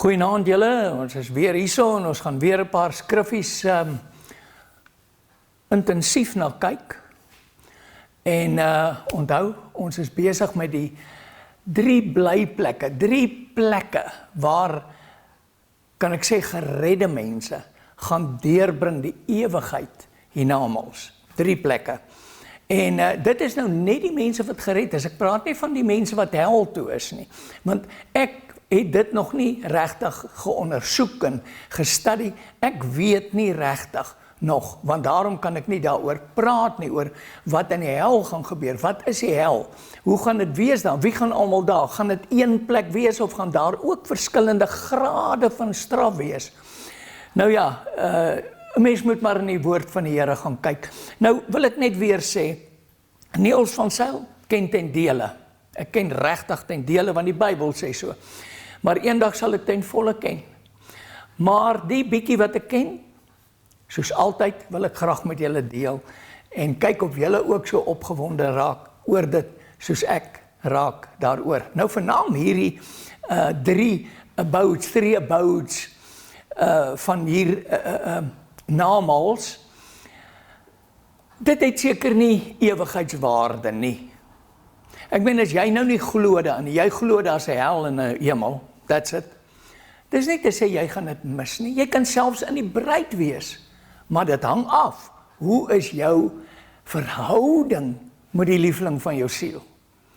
Goeienaand julle, ons is weer hierso en ons gaan weer 'n paar skriffies intensief na kyk. En onthou, ons is besig met die 3 blyplekke, 3 plekke waar, kan ek sê, geredde mense gaan deurbring die ewigheid hiernamaals. 3 plekke. En dit is nou net die mense wat gered is. Ek praat nie van die mense wat hel toe is nie, want ek het dit nog nie regtig geondersoek en gestudie. Ek weet nie regtig nog, want daarom kan ek nie daaroor praat nie, oor wat in die hel gaan gebeur. Wat is die hel? Hoe gaan dit wees dan? Wie gaan almal daar? Gaan dit een plek wees of gaan daar ook verskillende grade van straf wees? Nou ja, 'n mens moet maar in die woord van die Here gaan kyk. Nou wil ek net weer sê, Niels van Zyl ken ten dele. Ek ken regtig ten dele, want die Bybel sê so. Maar eendag sal ek ten volle ken. Maar die bietjie wat ek ken, soos altyd wil ek graag met julle deel, en kyk of julle ook so opgewonde raak oor dit, soos ek raak daaroor. Nou vernaam hierdie 3 abodes van hier namals, dit het seker nie ewigheidswaarde nie. Ek meen, as jy nou nie glo daarin, jy glo daar's 'n hel en 'n hemel, that's it. Dis nie te sê jy gaan dit mis nie. Jy kan selfs in die bruid wees, maar dit hang af. Hoe is jou verhouding met die liefling van jou siel?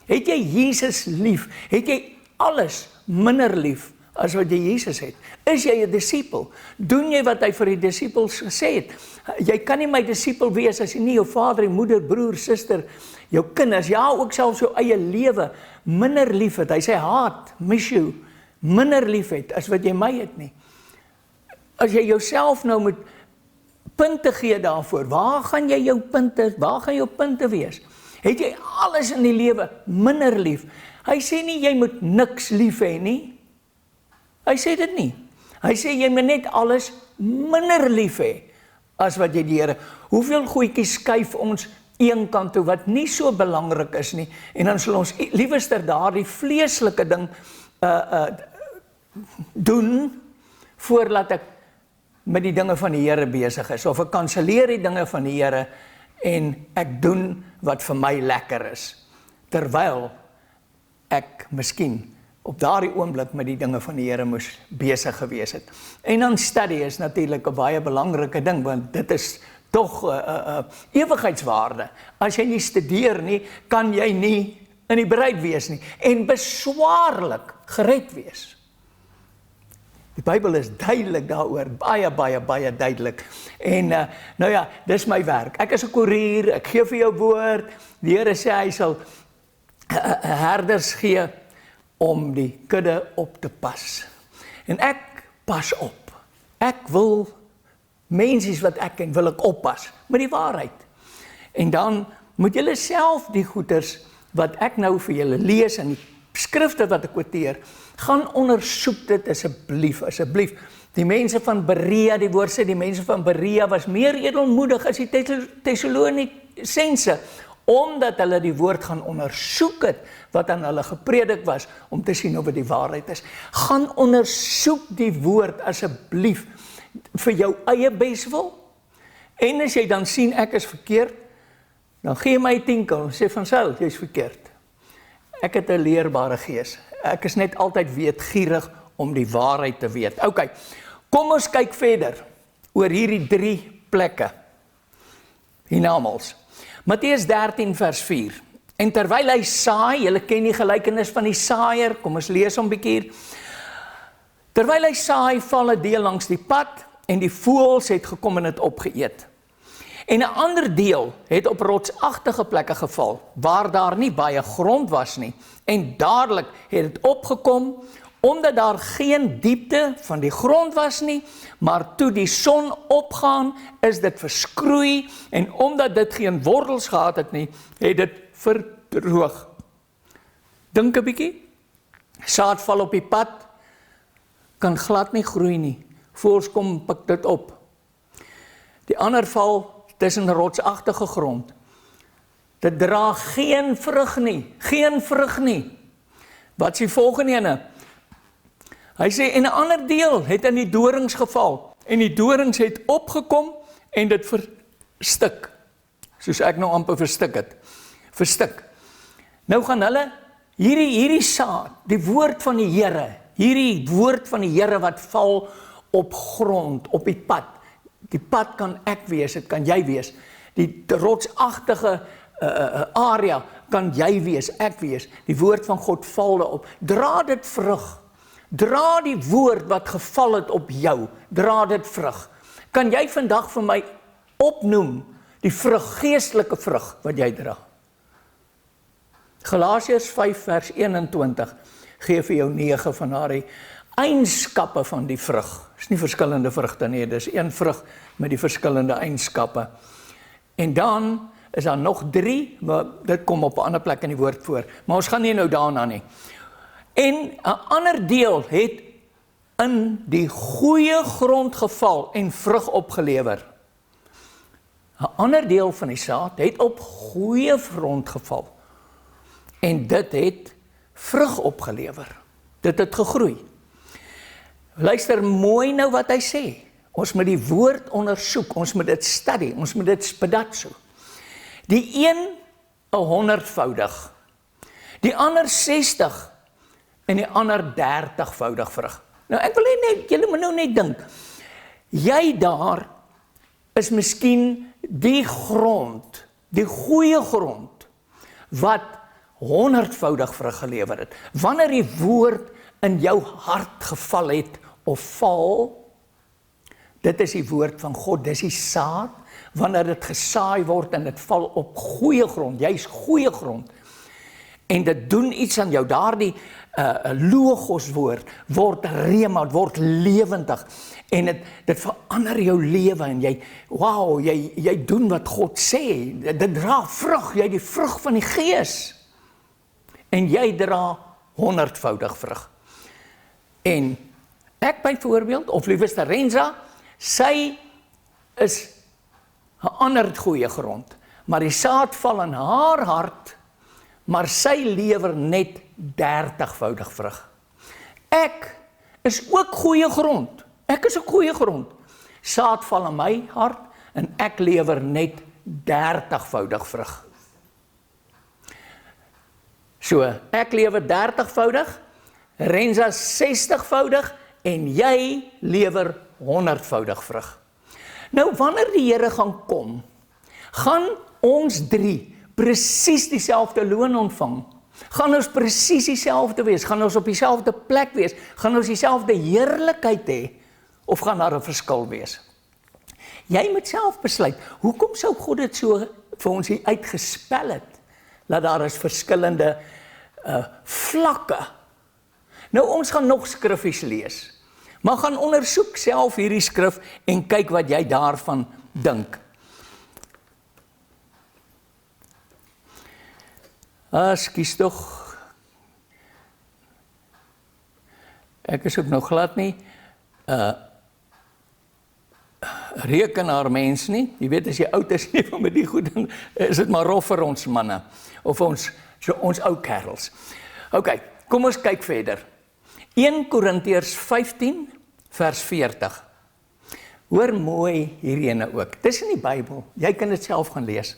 Het jy Jesus lief? Het jy alles minder lief as wat jy Jesus het? Is jy 'n disipel? Doen jy wat hy vir die disipels gesê het? Jy kan nie my disipel wees as jy nie jou vader, moeder, broer, suster, jou kinders, ja, ook selfs jou eie lewe minder lief het. Hy sê haat, miss you, minder lief het as wat jy my het nie. As jy jouself nou moet punte gee daarvoor, waar gaan jou punte wees? Het jy alles in die lewe minder lief? Hy sê nie jy moet niks lief hê nie. Hy sê dit nie. Hy sê jy moet net alles minder lief hê as wat jy die Here. Hoeveel goedjies skuif ons een kant toe wat nie so belangrik is nie, en dan sal ons liewerster daardie vleeslike ding doen voordat ek met die dinge van die Here besig is, of ek kanselleer die dinge van die Here en ek doen wat vir my lekker is, terwyl ek miskien op daardie oomblik met die dinge van die Here moes besig gewees het. En dan studie is natuurlik 'n baie belangrike ding, want dit is tog ewigheidswaarde. As jy nie studeer nie, kan jy nie in die bruid wees nie, en beswaarlik gered wees. Die Bybel is duidelik daaroor, baie duidelik. En nou ja, dis my werk. Ek is 'n koerier, ek gee vir jou woord. Die Here sê hy sal herders gee om die kudde op te pas. En ek pas op. Ek wil mensies wat ek ken, wil ek oppas met die waarheid. En dan moet julle self die goeters wat ek nou vir julle lees en die skrifte wat ek quoteer, gaan ondersoek dit asseblief. Die mense van Berea, die woord sê, die mense van Berea was meer edelmoedig as die Tessalonisense, omdat hulle die woord gaan ondersoek het, wat aan hulle gepredik was, om te sien of dit die waarheid is. Gaan ondersoek die woord asseblief, vir jou eie beswil, en as jy dan sien ek is verkeerd, dan gee my 'n tinkel, sê van Zyl, jy is verkeerd. Ek het 'n leerbare gees, ek is net altyd weetgierig om die waarheid te weet. Ok, kom ons kyk verder, oor hierdie 3 plekke, hiernamaals. Matteus 13 vers 4, en terwyl hy saai, julle ken die gelykenis van die saaier, kom ons lees hom bietjie hier. Terwyl hy saai, val 'n deel langs die pad, en die voëls het gekom en het opgeëet. En 'n ander deel het op rotsagtige plekke geval, waar daar nie baie grond was nie, en dadelik het dit opgekom, omdat daar geen diepte van die grond was nie, maar toe die son opgaan, is dit verskroei, en omdat dit geen wortels gehad het nie, het dit verdroog. Dink 'n bietjie, saad val op die pad, kan glad nie groei nie, voëls kom pik dit op. Die ander val tussen rotsagtige grond, dit dra geen vrug nie, Wat is die volgende ene? Hy sê, en 'n ander deel het in die dorings geval, en die dorings het opgekom, en dit verstik, soos ek nou amper verstik. Nou gaan hulle, hierdie saad, die woord van die Here, hierdie woord van die Here wat val op grond, op die pad kan ek wees, dit kan jy wees, die rotsagtige area kan jy wees, ek wees, die woord van God val daarop, dra dit vrug, dra die woord wat geval het op jou, dra dit vrug, kan jy vandag vir my opnoem, die vrug, geestelike vrug, wat jy dra? Galasiërs 5 vers 21, gee vir jou 9 van die eienskappe van die vrug, is nie verskillende vrugte nie, dis een vrug met die verskillende eienskappe, en dan is daar nog 3, maar dit kom op 'n ander plek in die woord voor, maar ons gaan nie nou daarna nie. En 'n ander deel het in die goeie grond geval en vrug opgelewer. 'n Ander deel van die saad het op goeie grond geval en dit het vrug opgelewer. Dit het gegroei. Luister mooi nou wat hy sê. Ons moet die woord ondersoek, ons moet dit studie, ons moet dit spadatso. Die een 100voudig, die ander 60 en die ander 30voudig vrug. Nou ek wil net, julle moet nou net dink, jy daar is miskien die grond, die goeie grond, wat 100voudig vrug gelewer het. Wanneer die woord in jou hart geval het, of val, dit is die woord van God, dis die saad, wanneer dit gesaai word en dit val op goeie grond, jy's goeie grond, en dit doen iets aan jou, daardie logos woord, word rema, word lewendig, en dit verander jou lewe, en jy doen wat God sê, dit dra vrug, jy die vrug van die Gees, en jy dra 100voudig vrug, en ek byvoorbeeld, of liefste Renza, sy is 'n ander goeie grond, maar die saad val in haar hart, maar sy lewer net 30voudig vrug. Ek is ook goeie grond, ek is 'n goeie grond, saad val in my hart, en ek lewer net 30voudig vrug. So, ek lewer 30voudig, Renza 60voudig, en jy lewer 100voudig vrug. Nou, wanneer die Here gaan kom, gaan ons 3 presies dieselfde loon ontvang. Gaan ons presies dieselfde wees, gaan ons op dieselfde plek wees, gaan ons dieselfde heerlikheid hê, of gaan daar 'n verskil wees? Jy moet self besluit, hoekom sou God dit so vir ons hier uitgespel het, dat daar is verskillende vlakke. Nou, ons gaan nog skriffies lees, maar gaan ondersoek self hierdie skrif en kyk wat jy daarvan dink. Skus tog, ek is ook nog glad nie, rekenaar mens nie, jy weet as jy oud is nie van met die goed, dan is dit maar rof vir ons manne, of ons ou kerels. Ok, kom ons kyk verder. 1 Korintiërs 15 vers 40. Hoor mooi hierheen ook, dis in die Bybel, jy kan dit self gaan lees.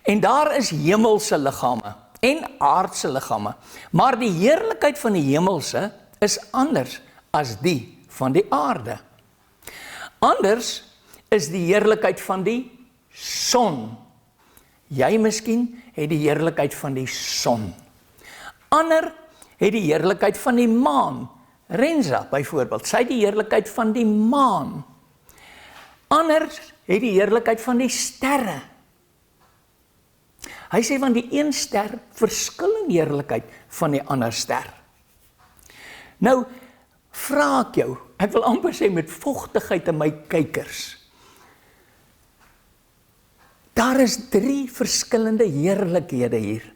En daar is hemelse liggame en aardse liggame, maar die heerlikheid van die hemelse is anders as die van die aarde. Anders is die heerlikheid van die son. Jy miskien het die heerlikheid van die son. Ander het die heerlikheid van die maan. Renza byvoorbeeld, sy het die heerlikheid van die maan. Ander het die heerlikheid van die sterre. Hy sê van die een ster verskil in heerlikheid van die ander ster. Nou, vra ek jou, ek wil amper sê met vogtigheid in my kykers. Daar is 3 verskillende heerlikhede hier.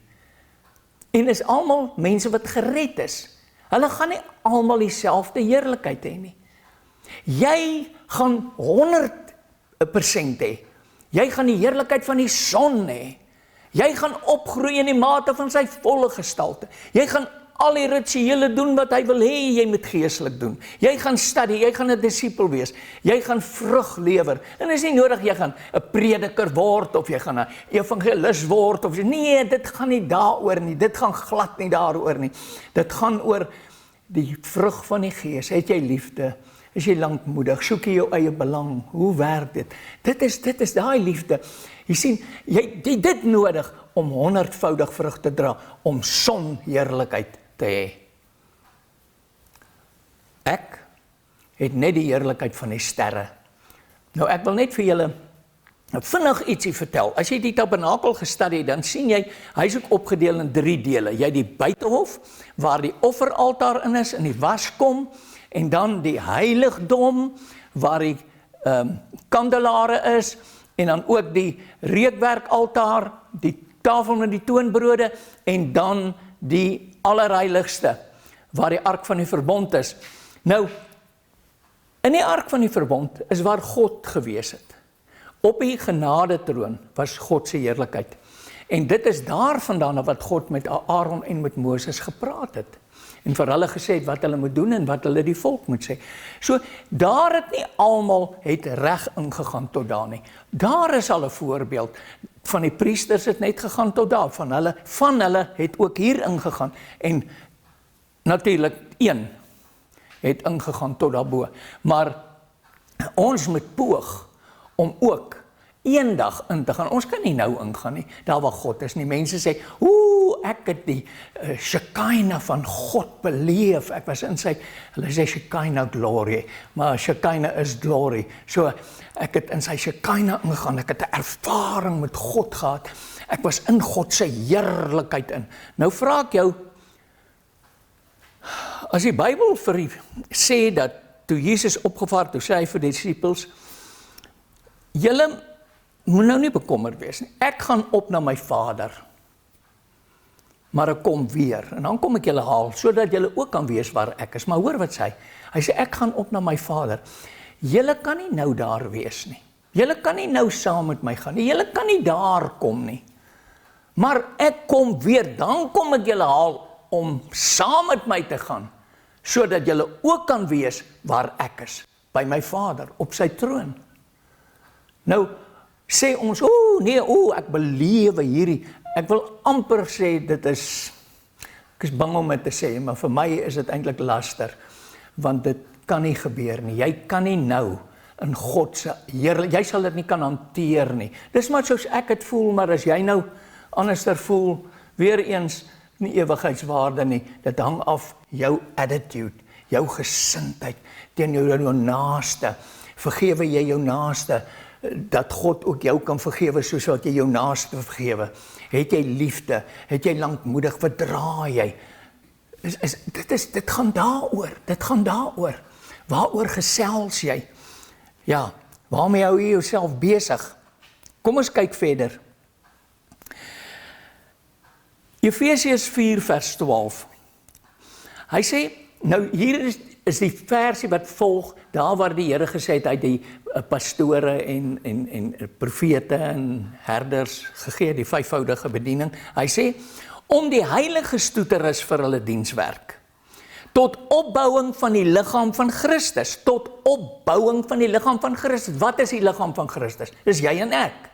En is almal mense wat gered is. Hulle gaan nie almal dieselfde heerlikheid hê nie. Jy gaan 100% hê. Jy gaan die heerlikheid van die son hê. Jy gaan opgroei in die mate van sy volle gestalte. Jy gaan al die rituele doen wat hy wil hê jy moet geestelik doen. Jy gaan studie, jy gaan 'n disipel wees, jy gaan vrug lewer. En is nie nodig jy gaan 'n prediker word of jy gaan 'n evangelis word of nee, dit gaan nie daaroor nie. Dit gaan glad nie daaroor nie. Dit gaan oor die vrug van die Gees. Het jy liefde? Is jy lankmoedig? Soek jy jou eie belang? Hoe werk dit? Dit is daai liefde. Jy sien, jy het dit nodig om 100voudig vrug te dra, om sonheerlikheid te hê. Ek het net die heerlikheid van die sterre. Nou ek wil net vir julle vinnig ietsie vertel. As jy die tabernakel gestudie, dan sien jy, hy is ook opgedeel in 3 dele. Jy het die buitehof, waar die offeraltaar in is, in die waskom, en dan die heiligdom, waar die kandelare is, en dan ook die reukwerkaltaar, die tafel met die toonbrode, en dan die allerheiligste, waar die ark van die verbond is. Nou, in die ark van die verbond is waar God gewees het. Op die genadetroon was God se heerlikheid. En dit is daar vandaan wat God met Aaron en met Moses gepraat het. En vir hulle gesê het wat hulle moet doen en wat hulle die volk moet sê. So, daar het nie almal het reg ingegaan tot daar nie. Daar is al 'n voorbeeld. Van die priesters het net gegaan tot daar. Van hulle het ook hier ingegaan. En natuurlik een het ingegaan tot daarbo. Maar ons moet poog om ook eendag in te gaan. Ons kan nie nou ingaan nie, daar waar God is nie. Mense sê, ek het die Shekinah van God beleef. Ek was in sy, hulle sê Shekinah glory, maar Shekinah is glory. So, ek het in sy Shekinah ingegaan, ek het 'n ervaring met God gehad. Ek was in God se heerlikheid in. Nou vra ek jou, as die Bybel sê dat toe Jesus opgevaar, toe sê hy vir die disippels, julle moet nou nie bekommerd wees nie. Ek gaan op na my Vader, maar ek kom weer, en dan kom ek julle haal, sodat julle ook kan wees waar ek is. Maar hoor wat sê hy? Hy sê, ek gaan op na my Vader. Julle kan nie nou daar wees nie. Julle kan nie nou saam met my gaan nie. Julle kan nie daar kom nie. Maar ek kom weer, dan kom ek julle haal om saam met my te gaan, sodat julle ook kan wees waar ek is, by my Vader, op sy troon. Nou, sê ons, ek belewe hierdie, ek wil amper sê, ek is bang om dit te sê, maar vir my is dit eintlik laster, want dit kan nie gebeur nie, jy kan nie nou, in God se heerlikheid, jy sal dit nie kan hanteer nie, dis maar soos ek het voel, maar as jy nou anderster voel, weer eens, nie ewigheidswaarde nie, dit hang af jou attitude, jou gesindheid, teen jou naaste, vergewe jy jou naaste, dat God ook jou kan vergewe soos wat jy jou naaste vergewe. Het jy liefde? Het jy lankmoedig? Verdra jy? Dit gaan daaroor. Waaroor gesels jy? Ja, waarmee hou jy jouself besig? Kom ons kyk verder. Efesiërs 4 vers 12. Hy sê, nou hier is die versie wat volg, daar waar die Here gesê het, hy het die pastore en profete en herders gegee, die 5voudige bediening. Hy sê, om die heiliges toe te rus vir hulle dienswerk, tot opbouing van die liggaam van Christus, tot opbouing van die liggaam van Christus. Wat is die liggaam van Christus? Dis jy en ek.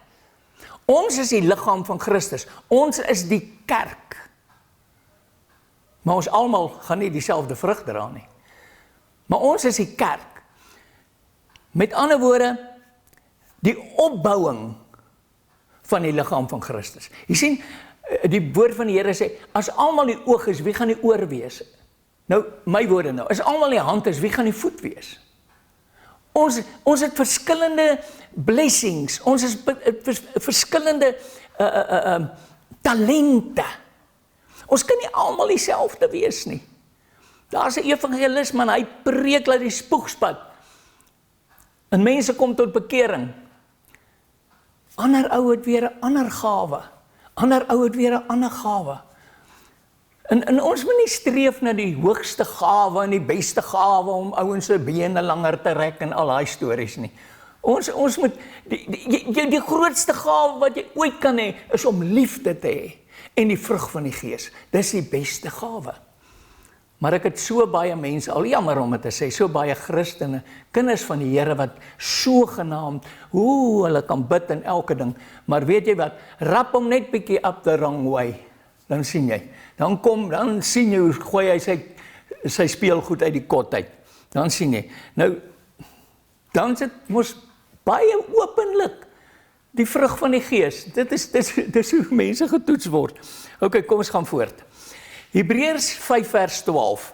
Ons is die liggaam van Christus, ons is die kerk. Maar ons almal gaan nie dieselfde vrug dra nie. Maar ons is die kerk. Met ander woorde, die opbouing van die liggaam van Christus. Jy sien, die woord van die Here sê, as almal die oog is, wie gaan die oor wees? Nou, my woorde nou, as almal die hand is, wie gaan die voet wees? Ons het verskillende blessings, ons is verskillende talente. Ons kan nie almal dieselfde wees nie. Daar's 'n evangelis, man, hy preek uit die spoegspad. En mense kom tot bekering. Ander ou het weer 'n ander gawe. Ander ou het weer 'n ander gawe. En ons moet nie streef na die hoogste gawe en die beste gawe om ouens se bene langer te rek en al daai stories nie. Ons moet die grootste gawe wat jy ooit kan hê is om liefde te hê en die vrug van die Gees. Dis die beste gawe. Maar ek het so baie mense, al jammer om het te sê, so baie Christene, kinders van die Here wat sogenaamd, hulle kan bid en elke ding, maar weet jy wat, rap hom net bietjie up the wrong way, dan sien jy, dan sien jy hoe gooi hy sy speelgoed uit die kot uit, dan sien jy, nou, dan is dit mos baie openlik, die vrug van die Gees, dit is hoe mense getoets word. Ok, kom ons gaan voort. Hebreërs 5 vers 12.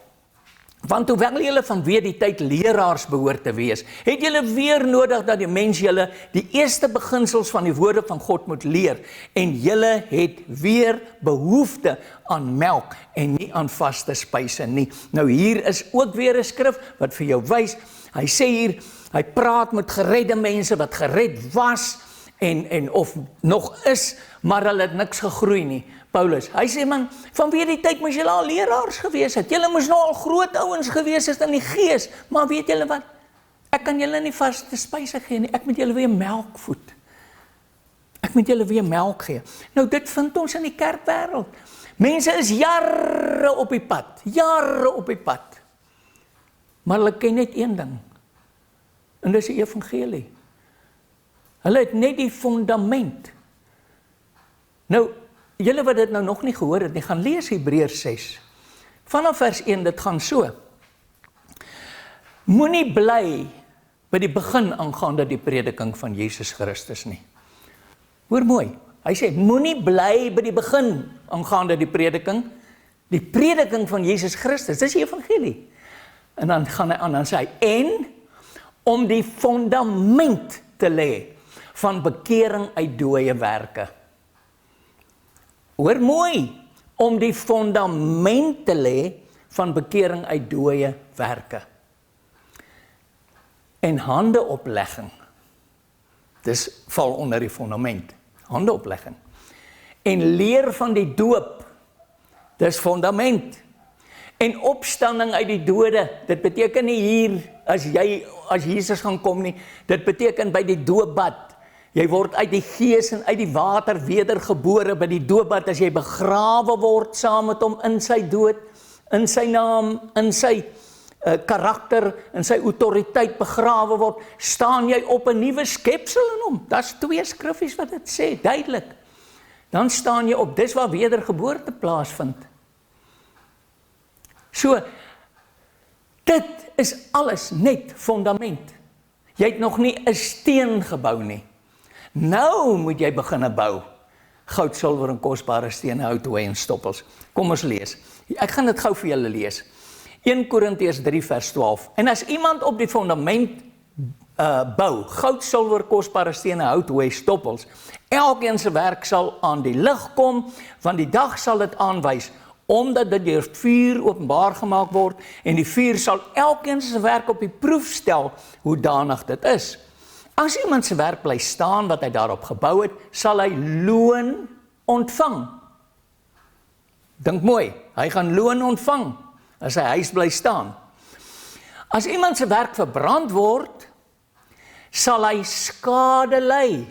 Want hoewel julle vanweë die tyd leraars behoort te wees, het julle weer nodig dat die mens julle die eerste beginsels van die woorde van God moet leer, en julle het weer behoefte aan melk en nie aan vaste spyse nie. Nou hier is ook weer 'n skrif wat vir jou wys, hy sê hier, hy praat met geredde mense wat gered was, en of nog is, maar hulle het niks gegroei nie. Paulus, hy sê man, vanweë die tyd moes julle al leraars gewees het, julle moes nou al groot ouens gewees het in die Gees, maar weet julle wat, ek kan julle nie vaste spyse gee nie, ek moet julle weer melk voed. Ek moet julle weer melk gee. Nou dit vind ons in die kerkwêreld. Mense is jare op die pad, maar hulle ken net een ding, en dis die evangelie. Hulle het net die fundament. Nou, julle wat dit nou nog nie gehoor het, gaan lees Hebreërs 6. Vanaf vers 1, dit gaan so. Moenie bly by die begin aangaande die prediking van Jesus Christus nie. Hoor mooi, hy sê, moenie bly by die begin aangaande die prediking van Jesus Christus, dis die evangelie. En dan gaan hy aan, dan sê hy, en om die fundament te lê van bekering uit dooie werke. Hoor mooi, om die fundament te lê van bekering uit dooie werke. En handeoplegging, dis val onder die fundament, handeoplegging. En leer van die doop, dis fundament. En opstanding uit die dode, dit beteken nie hier, as Jesus gaan kom nie, dit beteken by die doopbad. Jy word uit die Gees en uit die water wedergebore by die doopbad, as jy begrawe word saam met hom in sy dood, in sy naam, in sy karakter, in sy autoriteit begrawe word, staan jy op 'n nuwe skepsel in hom. Daar's 2 skriffies wat dit sê, duidelik. Dan staan jy op, dis waar wedergeboorte plaasvind. So, dit is alles net fundament. Jy het nog nie 'n steen gebou nie. Nou moet jy begin bou. Goud, silwer en kosbare stene, hout, hooi en stoppels. Kom ons lees. Ek gaan dit gou vir julle lees. 1 Korintiërs 3 vers 12. En as iemand op die fundament bou, goud, silwer, kosbare stene, hout, hooi, stoppels, elkeen se werk sal aan die lig kom, want die dag sal dit aanwys, omdat dit deur vuur openbaar gemaak word, en die vuur sal elkeen se werk op die proef stel, hoe danig dit is. As iemand se werk bly staan wat hy daarop gebou het, sal hy loon ontvang. Dink mooi, hy gaan loon ontvang, as sy huis bly staan. As iemand se werk verbrand word, sal hy skade ly,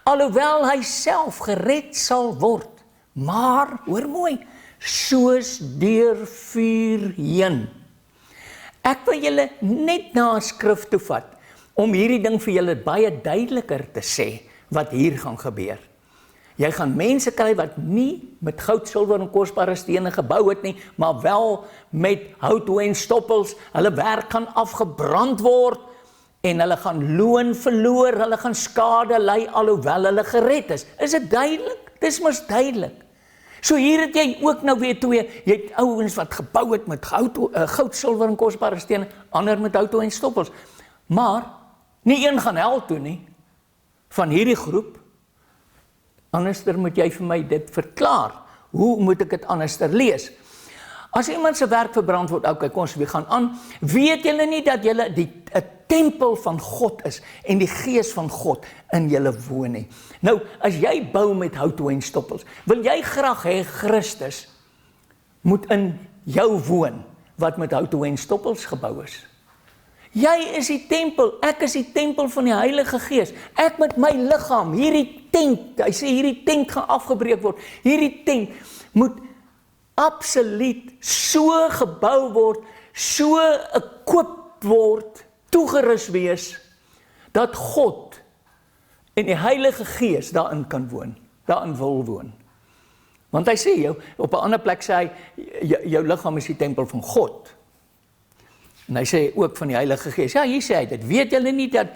alhoewel hy self gered sal word. Maar, hoor mooi, soos deur vuur heen. Ek wil julle net na 'n skrif toe vat, om hierdie ding vir julle baie duideliker te sê, wat hier gaan gebeur. Jy gaan mense kry wat nie met goud, silwer en kosbare stene gebou het nie, maar wel met hout, hooi en stoppels. Hulle werk gaan afgebrand word, en hulle gaan loon verloor, hulle gaan skade ly, alhoewel hulle gered is. Is dit duidelik? Dis mos duidelik. So hier het jy ook nou weer 2, jy het ouens wat gebou het met goud, silwer en kosbare stene, ander met hout, hooi en stoppels. Maar, nie een gaan hel toe nie, van hierdie groep. Anderster moet jy vir my dit verklaar. Hoe moet ek dit anderster lees? As iemand se werk verbrand word, okay, kom ons weer gaan aan, weet julle nie dat julle 'n tempel van God is, en die Gees van God in julle woon nie. Nou, as jy bou met hout, hooi en stoppels, wil jy graag hê Christus moet in jou woon, wat met hout, hooi en stoppels gebou is. Jy is die tempel, ek is die tempel van die Heilige Gees. Ek met my liggaam, hierdie tent, hy sê hierdie tent gaan afgebreek word. Hierdie tent moet absoluut so gebou word, so equip word, toegerus wees, dat God en die Heilige Gees daarin kan woon, daarin wil woon. Want hy sê jou, op 'n ander plek sê hy, jou liggaam is die tempel van God. En hy sê ook van die Heilige Gees, ja, hier sê hy dit, weet julle nie dat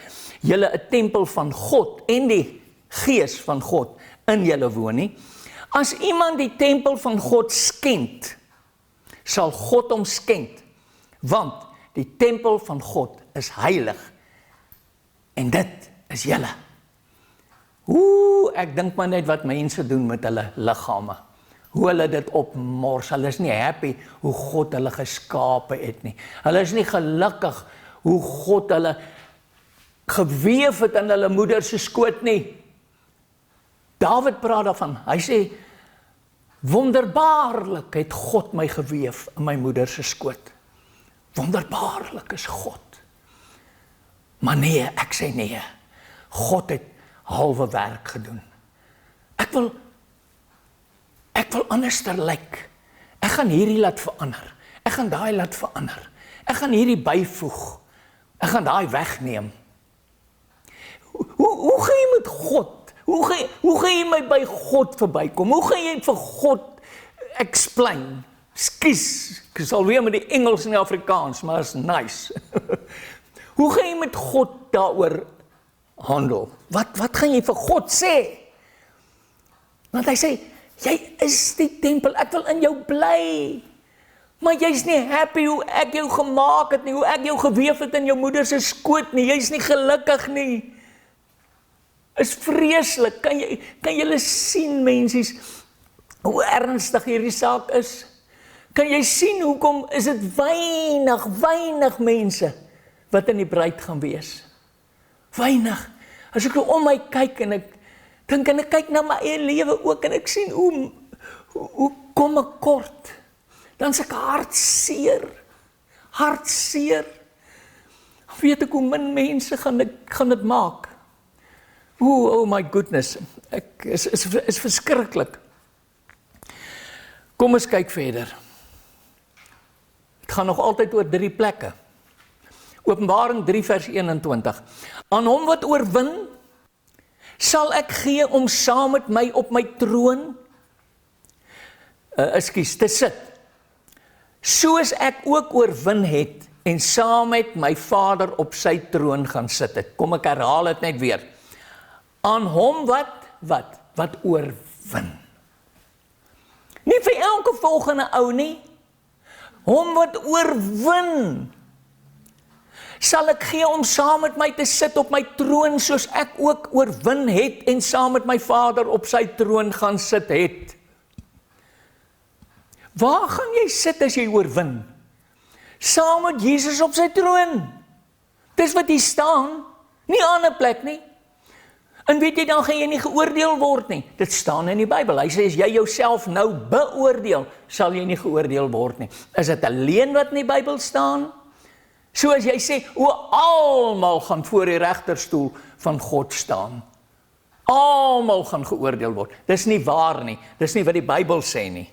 julle 'n tempel van God en die Gees van God in julle woon nie? As iemand die tempel van God skend, sal God hom skend, want die tempel van God is heilig, en dit is julle. Ek dink maar net wat mense doen met hulle liggame, hoe hulle dit opmors, hulle is nie happy hoe God hulle geskape het nie, hulle is nie gelukkig hoe God hulle geweef het in hulle moeder se skoot nie. Dawid praat daarvan, hy sê, wonderbaarlik het God my geweef in my moeder se skoot. Wonderbaarlik is God. Maar nee, ek sê nee, God het halwe werk gedoen. Ek wil anderster lyk. Ek gaan hierdie laat verander. Ek gaan daai laat verander. Ek gaan hierdie byvoeg. Ek gaan daai wegneem. Hoe gaan jy met God? Hoe gaan jy my by God verbykom? Hoe gaan jy vir God explain? Skus, ek sal weer met die Engels en die Afrikaans, maar is nice. Hoe gaan jy met God daaroor handel? Wat gaan jy vir God sê? Want hy sê, jy is die tempel, ek wil in jou bly. Maar jy's nie happy hoe ek jou gemaak het nie, hoe ek jou geweef het in jou moeder se skoot nie, jy's nie gelukkig nie. Is vreeslik, kan julle sien mensies, hoe ernstig hierdie saak is? Kan jy sien hoekom is dit weinig mense wat in die bruid gaan wees? Weinig. As ek om my kyk en ek dink en ek kyk na my eie lewe ook en ek sien hoe kom ek kort? Dan is ek hartseer. Weet ek hoe min mense gaan dit maak? Oh my goodness, is verskriklik. Kom ons kyk verder. Het gaan nog altyd oor 3 plekke. Openbaring 3 vers 21. Aan hom wat oorwin, sal ek gee om saam met my op my troon, te sit. Soos ek ook oorwin het, en saam met my Vader op sy troon gaan sit het. Kom ek herhaal het net weer. Aan hom wat oorwin. Nie vir elke volgende ou nie. Hom wat oorwin. Sal ek gee om saam met my te sit op my troon, soos ek ook oorwin het, en saam met my Vader op sy troon gaan sit het. Waar gaan jy sit as jy oorwin? Saam met Jesus op sy troon. Dis wat hier staan, nie ander plek nie. En weet jy, dan gaan jy nie geoordeel word nie. Dit staan in die Bybel. Hy sê, as jy jouself nou beoordeel, sal jy nie geoordeel word nie. Is dit alleen wat in die Bybel staan? So as jy sê, almal gaan voor die regterstoel van God staan. Almal gaan geoordeel word. Dis nie waar nie. Dis nie wat die Bybel sê nie.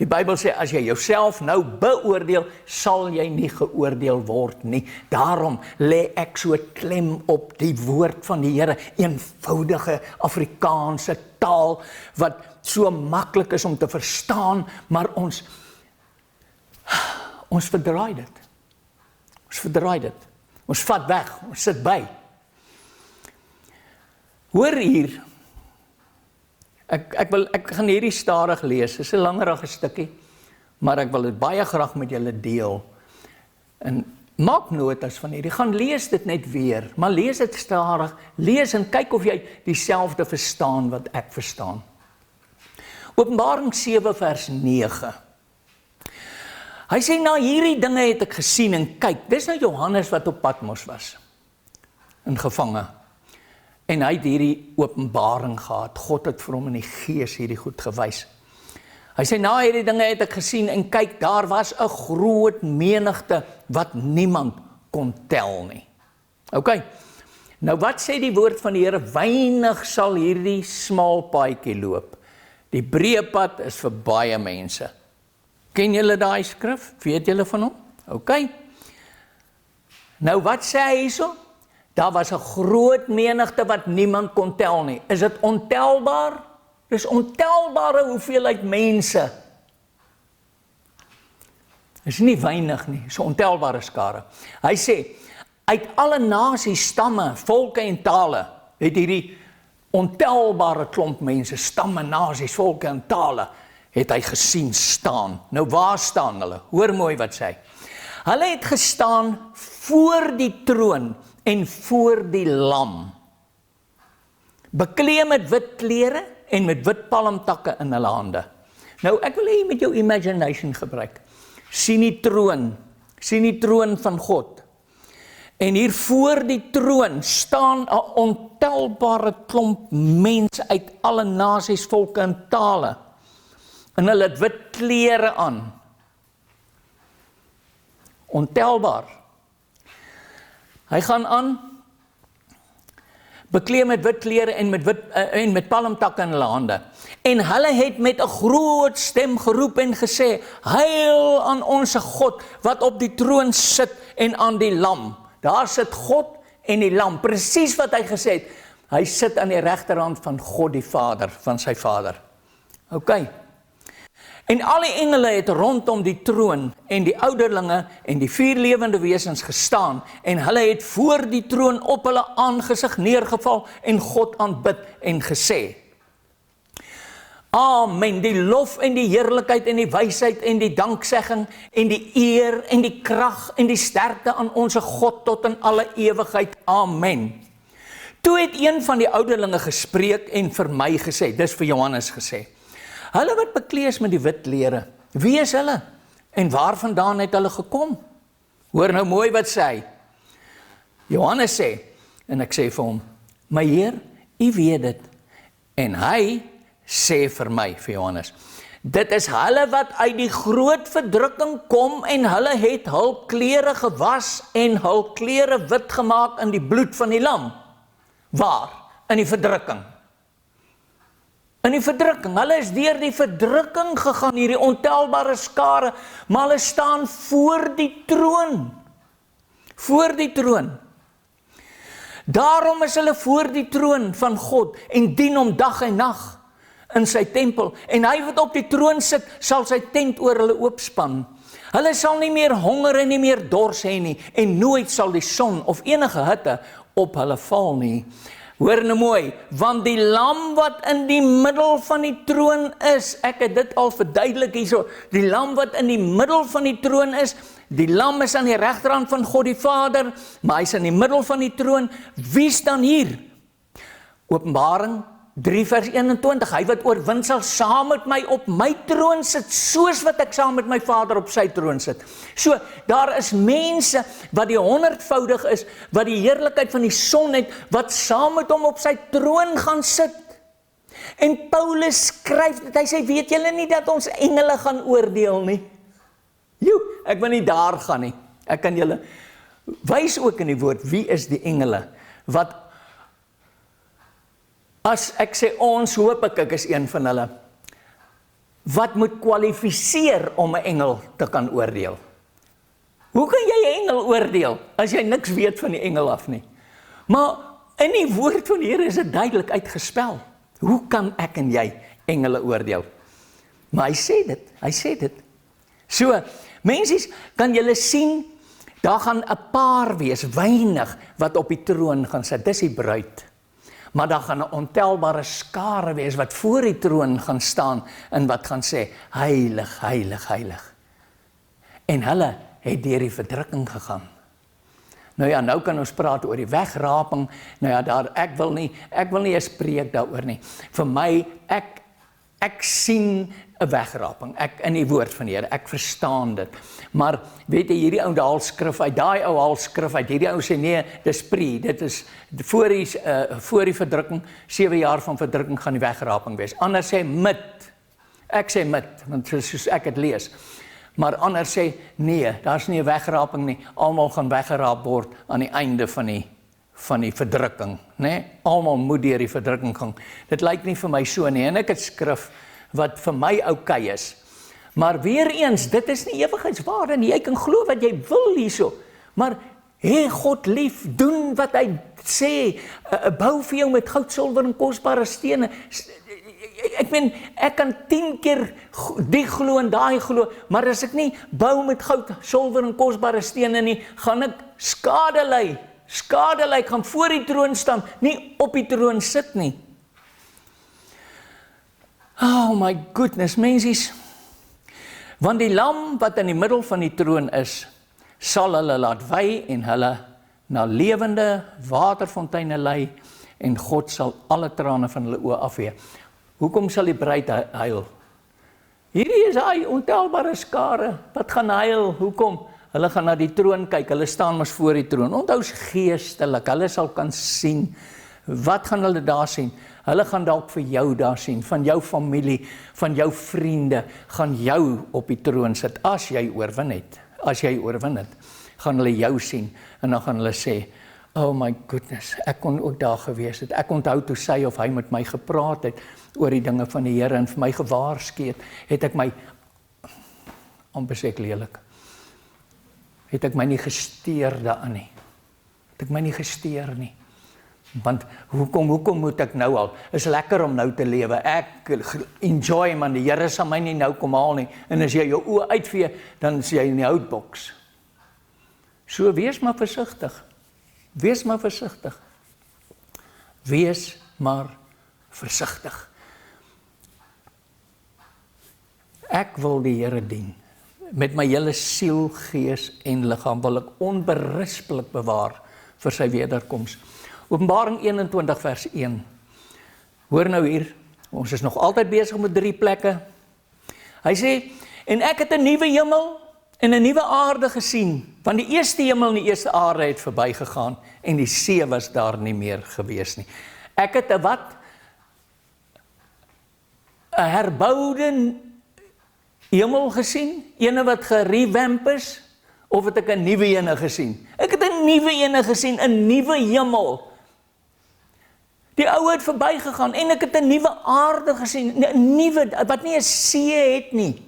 Die Bybel sê, as jy jouself nou beoordeel, sal jy nie geoordeel word nie. Daarom lê ek so klem op die woord van die Here, eenvoudige Afrikaanse taal, wat so maklik is om te verstaan, maar ons verdraai dit. Ons vat weg, ons sit by. Hoor hier, ek gaan hierdie stadig lees, dit is 'n langerige stukkie, maar ek wil dit baie graag met julle deel. En maak notas van hierdie, gaan lees dit net weer, maar lees dit stadig, lees en kyk of jy dieselfde verstaan wat ek verstaan. Openbaring 7 vers 9. Hy sê, na hierdie dinge het ek gesien en kyk, dis nou Johannes wat op Patmos was, en gevange. En hy het hierdie openbaring gehad. God het vir hom in die gees hierdie goed gewys. Hy sê, na hierdie dinge het ek gesien en kyk, daar was 'n groot menigte wat niemand kon tel nie. Ok, nou wat sê die woord van die Here? Weinig sal hierdie smal paadjie loop. Die breë pad is vir baie mense. Ken julle daai skrif? Weet julle van hom? OK. Nou wat sê hy hierso? Daar was 'n groot menigte wat niemand kon tel nie. Is dit ontelbaar? Dis ontelbare hoeveelheid mense. Is nie weinig nie, is 'n ontelbare skare. Hy sê, uit alle nasies, stamme, volke en tale, het hierdie ontelbare klomp mense, stamme, nasies, volke en tale, het hy gesien staan. Nou waar staan hulle? Hoor mooi wat sê hy. Hulle het gestaan voor die troon en voor die lam, bekleed met wit klere en met wit palmtakke in hulle hande. Nou ek wil hê met jou imagination gebruik. Sien die troon van God. En hier voor die troon staan 'n ontelbare klomp mense uit alle nasies, volke en tale. En hulle het wit klere aan. Ontelbaar. Hy gaan aan, bekleed met wit klere en met palmtakke in hulle hande. En hulle het met 'n groot stem geroep en gesê, heil aan onsse God, wat op die troon sit en aan die lam. Daar sit God en die lam, presies wat hy gesê het. Hy sit aan die regterhand van God die Vader, van sy Vader. OK. En al die engele het rondom die troon en die ouderlinge en die 4 lewende wesens gestaan en hulle het voor die troon op hulle aangesig neergeval en God aanbid en gesê, Amen, die lof en die heerlikheid en die wysheid en die danksegging en die eer en die krag en die sterkte aan onsse God tot in alle ewigheid. Amen. Toe het een van die ouderlinge gespreek en vir my gesê, dis vir Johannes gesê, hulle wat bekleed is met die wit klere, wie is hulle? En waarvandaan het hulle gekom? Hoor nou mooi wat sê hy. Johannes sê, en ek sê vir hom, my Heer, u weet dit. En hy sê vir my, vir Johannes, dit is hulle wat uit die groot verdrukking kom en hulle het hul klere gewas en hul klere wit gemaak in die bloed van die lam. Waar? In die verdrukking. In die verdrukking, hulle is deur die verdrukking gegaan, hierdie ontelbare skare, maar hulle staan voor die troon. Voor die troon. Daarom is hulle voor die troon van God en dien hom dag en nag in sy tempel. En hy wat op die troon sit, sal sy tent oor hulle oopspan. Hulle sal nie meer honger en nie meer dors hê nie, en nooit sal die son of enige hitte op hulle val nie. Hoor nou mooi, want die lam wat in die middel van die troon is, ek het dit al verduidelik hierso, die lam wat in die middel van die troon is, die lam is aan die regterhand van God die Vader, maar hy is in die middel van die troon. Wie staan hier? Openbaring 3 vers 21, hy wat oorwin sal saam met my op my troon sit, soos wat ek saam met my Vader op sy troon sit. So, daar is mense wat die 100voudig is, wat die heerlikheid van die son het, wat saam met hom op sy troon gaan sit. En Paulus skryf dit, hy sê, weet julle nie dat ons engele gaan oordeel nie? Ek wil nie daar gaan nie. Ek kan julle wys ook in die woord, wie is die engele, wat as ek sê ons, hoop ek is een van hulle, wat moet kwalifiseer om 'n engel te kan oordeel? Hoe kan jy 'n engel oordeel, as jy niks weet van die engel af nie? Maar in die woord van die Here is dit duidelik uitgespel. Hoe kan ek en jy engele oordeel? Maar hy sê dit. So, mensies, kan julle sien, daar gaan 'n paar wees, weinig, wat op die troon gaan sit, dis die bruid. Maar daar gaan 'n ontelbare skare wees wat voor die troon gaan staan en wat gaan sê, heilig, heilig, heilig. En hulle het deur die verdrukking gegaan. Nou ja, nou kan ons praat oor die wegraping. Nou ja, ek wil nie 'n preek daaroor nie. Vir my, ek sien 'n wegraping. Ek in die woord van die Here, ek verstaan dit. Maar weet jy, hierdie ou haalskrif uit, daai ou haalskrif uit, hierdie ou sê nee, dis pre, dit is voor die verdrukking, 7 jaar van verdrukking gaan die wegraping wees. Ander sê mit. Ek sê mit, want soos ek het lees. Maar ander sê nee, daar's nie 'n wegraping nie. Almal gaan weggeraap word aan die einde van die verdrukking, né? Almal moet deur die verdrukking gaan. Dit lyk nie vir my so nie. En ek het skrif wat vir my oukei is. Maar weer eens, dit is nie ewigheidswaarde nie. Jy kan glo wat jy wil hierso, maar hê God lief, doen wat hy sê, bou vir jou met goud, silwer en kosbare stene. Ek meen, ek kan 10 keer die glo en daai glo, maar as ek nie bou met goud, silwer en kosbare stene nie, gaan ek skade ly. Skade ly, ek gaan voor die troon staan, nie op die troon sit nie. Oh my goodness, mensies. Want die lam wat in die middel van die troon is, sal hulle laat wy en hulle na lewende waterfonteine lei, en God sal alle trane van hulle oë afvee. Hoekom sal die bruid huil? Hierdie is hy ontelbare skare wat gaan huil. Hoekom? Hulle gaan na die troon kyk, hulle staan mos voor die troon. Onthou geestelik, hulle sal kan sien. Wat gaan hulle daar sien? Hulle gaan dalk vir jou daar sien, van jou familie, van jou vriende, gaan jou op die troon sit, as jy oorwin het. As jy oorwin het, gaan hulle jou sien, en dan gaan hulle sê, oh my goodness, ek kon ook daar gewees het. Ek onthou toe sy of hy met my gepraat het, oor die dinge van die Here, en vir my gewaarsku het ek my, amper sê ek lelik, het ek my nie gesteer daaraan nie. Het ek my nie gesteer nie. Want hoekom moet ek nou al? Is lekker om nou te lewe. Ek enjoy, man, die Here sal my nie nou kom haal nie. En as jy jou oë uitvee, dan is jy in die houtboks. So wees maar versigtig. Wees maar versigtig. Wees maar versigtig. Ek wil die Here dien. Met my hele siel, gees en liggaam wil ek onberispelik bewaar vir sy wederkoms. Openbaring 21 vers 1. Hoor nou hier, ons is nog altyd besig met 3 plekke. Hy sê, en ek het 'n nuwe hemel en 'n nuwe aarde gesien, want die eerste hemel en die eerste aarde het verbygegaan en die see was daar nie meer gewees nie. Ek het 'n wat? 'n herboude hemel gesien, ene wat gerevamp is, of het ek 'n nuwe ene gesien? Ek het 'n nuwe ene gesien, 'n nuwe hemel. Die ou het verbygegaan en ek het 'n nuwe aarde gesien, 'n nuwe wat nie 'n see het nie.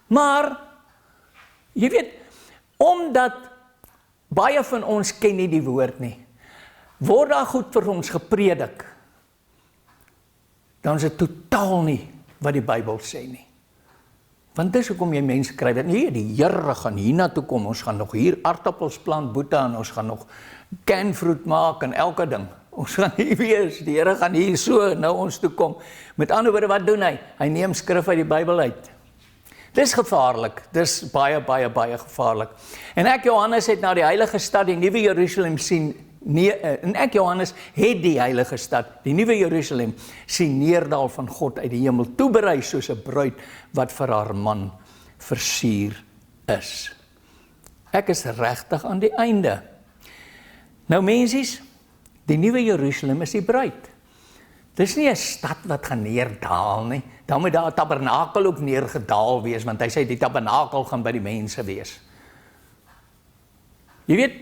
Maar jy weet, omdat baie van ons ken nie die woord nie, word daar goed vir ons gepredik, dan is dit totaal nie wat die Bybel sê nie. Want dis hoekom jy mense kry dat nee, die Here gaan hiernatoe kom, ons gaan nog hier aardappels plant, boeta, en ons gaan nog canfruit maak en elke ding. Ons gaan hier wees, die Here gaan hier so nou ons toe kom. Met ander woorde, wat doen hy? Hy neem skrif uit die Bybel uit. Dis gevaarlik, dis baie, baie, baie gevaarlik. En ek, Johannes, het na die heilige stad, die nuwe Jerusalem sien, en ek, Johannes, het die heilige stad, die nuwe Jerusalem, sien neerdal van God uit die hemel, toeberei soos 'n bruid wat vir haar man versier is. Ek is regtig aan die einde. Nou mensies, die nuwe Jerusalem is die bruid. Dis nie 'n stad wat gaan neerdaal nie. Dan moet daar 'n tabernakel ook neergedaal wees, want hy sê die tabernakel gaan by die mense wees. Jy weet,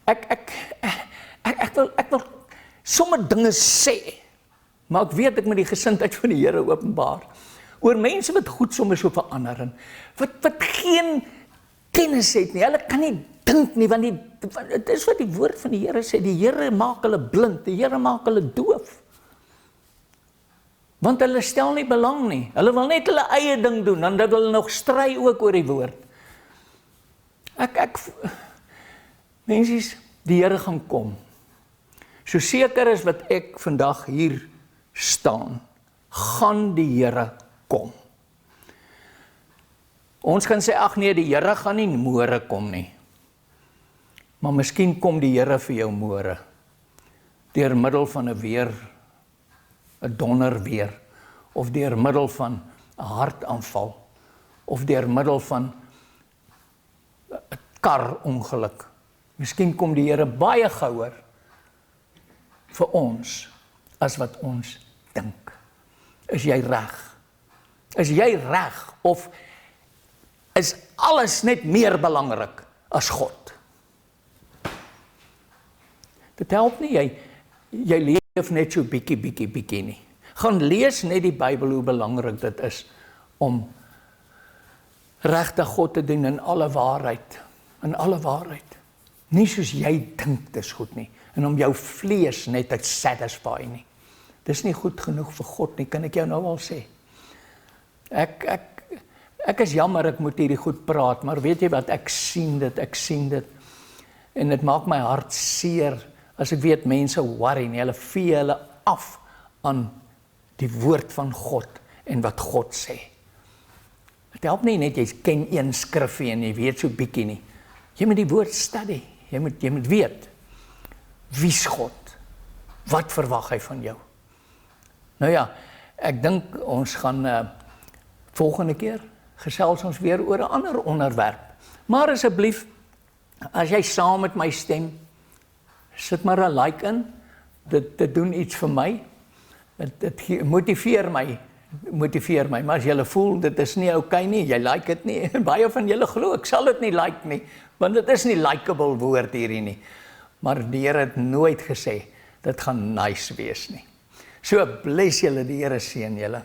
ek wil sommer dinge sê, maar ek weet ek moet die gesindheid van die Here openbaar. Oor mense wat goed sommer so verander en wat geen kennis het nie. Hulle kan nie dink nie, want dit is wat die woord van die Here sê. Die Here maak hulle blind, die Here maak hulle doof. Want hulle stel nie belang nie. Hulle wil net hulle eie ding doen, en dat hulle nog stry ook oor die woord. Mensies, die Here gaan kom. So seker is wat ek vandag hier staan, gaan die Here kom. Ons kan sê, ag nee, die Here gaan nie môre kom nie. Maar miskien kom die Here vir jou môre, deur middel van 'n weer, 'n donderweer, of deur middel van 'n hartaanval, of deur middel van 'n karongeluk. Miskien kom die Here baie gouer vir ons, as wat ons dink. Is jy reg? Is jy reg, of is alles net meer belangrik as God? Dit help nie, jy leef net so bietjie nie. Gaan lees net die Bybel, hoe belangrik dit is om regtig God te doen in alle waarheid. In alle waarheid. Nie soos jy dink dis goed nie. En om jou vlees net te satisfy nie. Dis nie goed genoeg vir God nie, kan ek jou nou al sê. Ek is jammer ek moet hierdie goed praat, maar weet jy wat, ek sien dit. En dit maak my hart seer, as ek weet mense worry nie, hulle vee hulle af aan die woord van God en wat God sê. Het help nie net, jy ken een skrifgie en jy weet so bietjie nie. Jy moet die woord study, jy moet weet, wie's God? Wat verwag hy van jou? Nou ja, ek dink ons gaan volgende keer gesels ons weer oor 'n ander onderwerp. Maar asseblief, as jy saam met my stem, sit maar 'n like in. Dit doen iets vir my. Dit motiveer my. Maar as julle voel dit is nie okay nie, jy like dit nie. Baie van julle glo ek sal dit nie like nie, want dit is nie likeable woord hierdie nie. Maar die Here het nooit gesê dit gaan nice wees nie. So bless julle, die Here seën julle.